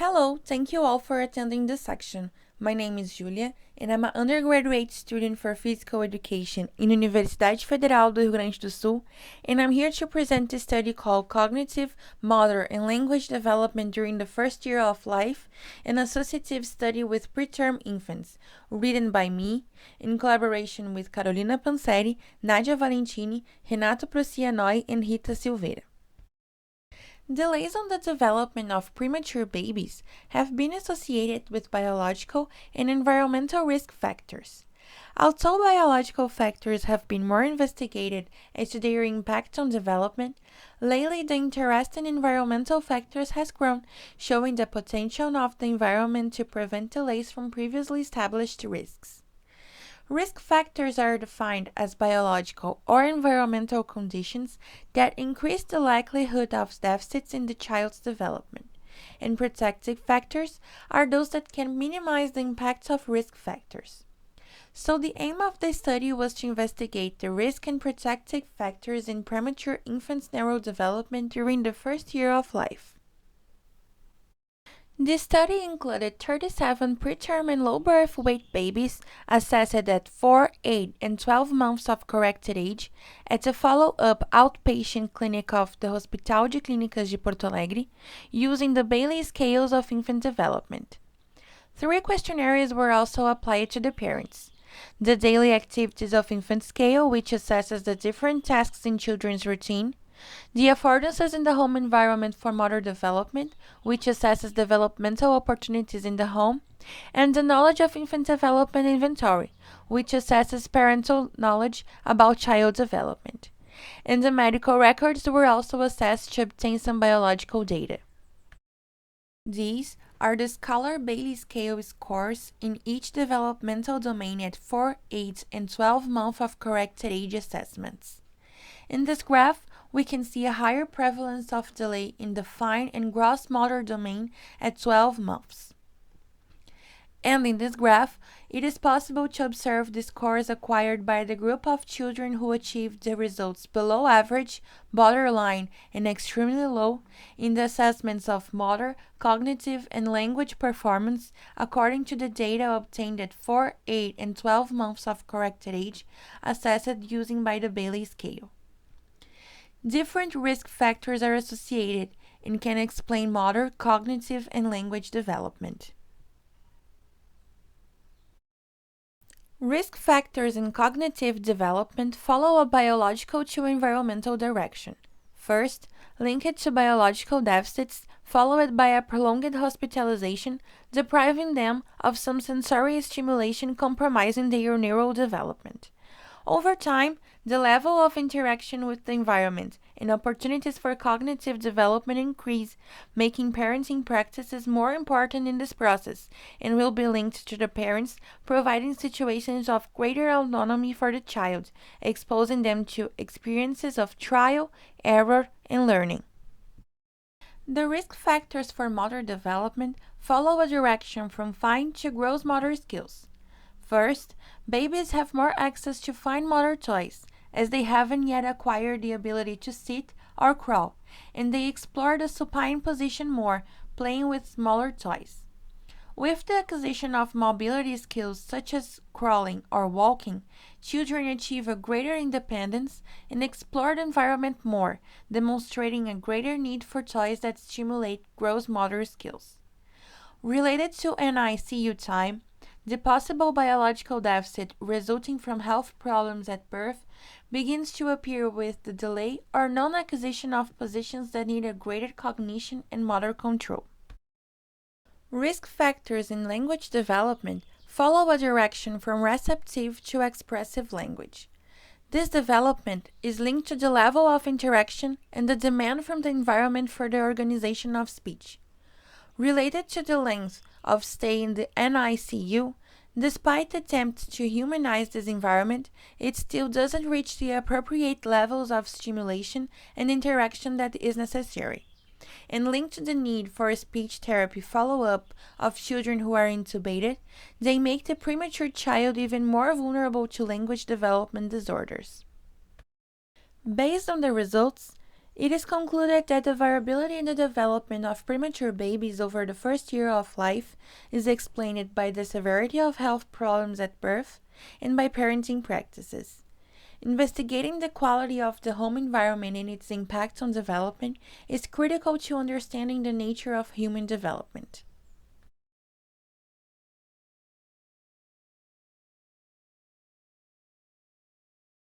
Hello, thank you all for attending this section. My name is Júlia, and I'm an undergraduate student for physical education in Universidade Federal do Rio Grande do Sul, and I'm here to present a study called Cognitive, Motor, and Language Development during the First Year of Life, an associative study with preterm infants, written by me, in collaboration with Carolina Panseri, Nadia Valentini, Renato Procianoi, and Rita Silveira. Delays on the development of premature babies have been associated with biological and environmental risk factors. Although biological factors have been more investigated as to their impact on development, lately the interest in environmental factors has grown, showing the potential of the environment to prevent delays from previously established risks. Risk factors are defined as biological or environmental conditions that increase the likelihood of deficits in the child's development, and protective factors are those that can minimize the impacts of risk factors. So the aim of the study was to investigate the risk and protective factors in premature infants' neurodevelopment during the first year of life. The study included 37 preterm and low birth weight babies assessed at 4, 8, and 12 months of corrected age at a follow-up outpatient clinic of the Hospital de Clínicas de Porto Alegre using the Bayley Scales of Infant Development. 3 questionnaires were also applied to the parents. The Daily Activities of Infant Scale, which assesses the different tasks in children's routine, the Affordances in the Home Environment for Motor Development, which assesses developmental opportunities in the home, and the Knowledge of Infant Development Inventory, which assesses parental knowledge about child development. And the medical records were also assessed to obtain some biological data. These are the Scalar-Bailey scale scores in each developmental domain at 4, 8, and 12 months of corrected age assessments. In this graph, we can see a higher prevalence of delay in the fine and gross motor domain at 12 months. And in this graph, it is possible to observe the scores acquired by the group of children who achieved the results below average, borderline, and extremely low in the assessments of motor, cognitive, and language performance according to the data obtained at 4, 8, and 12 months of corrected age assessed using by the Bayley scale. Different risk factors are associated and can explain motor, cognitive, and language development. Risk factors in cognitive development follow a biological to environmental direction. First, linked to biological deficits, followed by a prolonged hospitalization, depriving them of some sensory stimulation compromising their neural development. Over time, the level of interaction with the environment and opportunities for cognitive development increase, making parenting practices more important in this process, and will be linked to the parents, providing situations of greater autonomy for the child, exposing them to experiences of trial, error, and learning. The risk factors for motor development follow a direction from fine to gross motor skills. First, babies have more access to fine motor toys, as they haven't yet acquired the ability to sit or crawl, and they explore the supine position more, playing with smaller toys. With the acquisition of mobility skills such as crawling or walking, children achieve a greater independence and explore the environment more, demonstrating a greater need for toys that stimulate gross motor skills. Related to NICU time, the possible biological deficit resulting from health problems at birth begins to appear with the delay or non-acquisition of positions that need a greater cognition and motor control. Risk factors in language development follow a direction from receptive to expressive language. This development is linked to the level of interaction and the demand from the environment for the organization of speech. Related to the length of stay in the NICU, despite attempts to humanize this environment, it still doesn't reach the appropriate levels of stimulation and interaction that is necessary. And linked to the need for speech therapy follow-up of children who are intubated, they make the premature child even more vulnerable to language development disorders. Based on the results, It is concluded that the variability in the development of premature babies over the first year of life is explained by the severity of health problems at birth and by parenting practices. Investigating the quality of the home environment and its impact on development is critical to understanding the nature of human development.